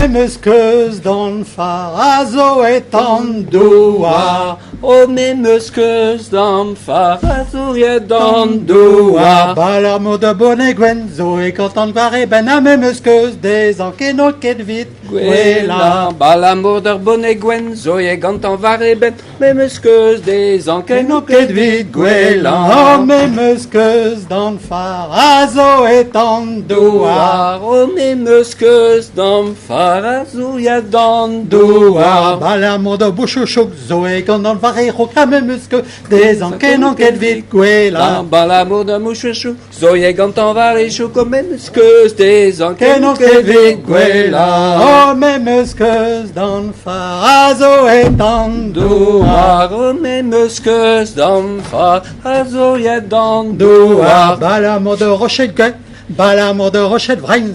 meuskeus d'an far a zo etan douar. O meuskeus d'an far a zo etan douar. Balamur de bonne gwen, zo e kantan vare ben a meuskeus des an ket ket vit Gwela, balamour d'ur bonnet gwen, zo e gantan vare ben, meuskeus des an ket ket vit gwela. O meuskeus d'an far a zo etan douar. O meuskeus d'an far a zo etan douar. Balamur de bouchouchouk, zo e kantan vare chok a meuskeus des an ket vit gwela. Balamour de mouchouchou, zo e gantan vare chok o meuskeus des an ket vit gwela. O meuskeus d'an far a zo etan douar. O meuskeus d'an far a zo etan douar. Balamur de rochet gwen, balamur de rochet vrein,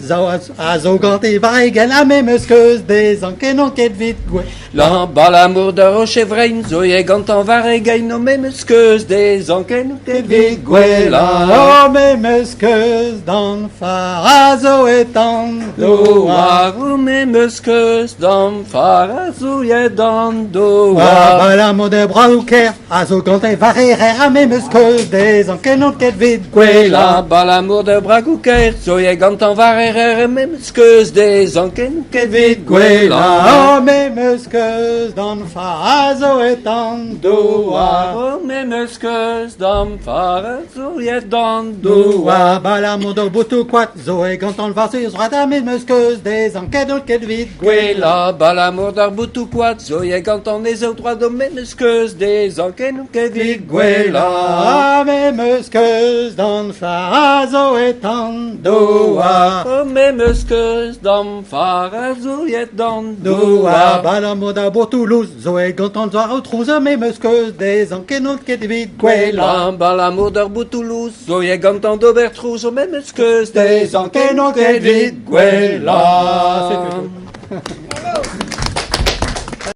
a zo gante vare gen a meuskeus des an ket vit gwela. Balamour de rocher vrein, zo e gantan vare gain o meuskeus des an ket vit gwela. O meuskeus d'an far a zo etan douar. O meuskeus d'an far a zo etan douar. Balamur de brouker, a zo gante vare rer a meuskeus des an ket vit gwela. Balamour de bragouker, zo e gantan vare rer meuskeus des an ket vit gwela. O meuskeus d'an far a zo etan douar. O meuskeus d'an far a zo etan douar. Balamur de boutou kwat, zo e gantan vare zrat a meuskeus des an ket vit Gwela, balamour d'ar boutou kwad, zo e gantan ez o droit o meuskeus des an ket vit gwela. A meuskeus d'an far a zo etan douar. O meuskeus d'an far a zo etan Douar. douar. Balamur de Toulouse, zo e gantan zar o trouz a meuskeus des an ket vit gwela. Balamour d'ar Toulouse, zo e gantan d'obertrouz o meuskeus des an ket vit gwela. C'est tout.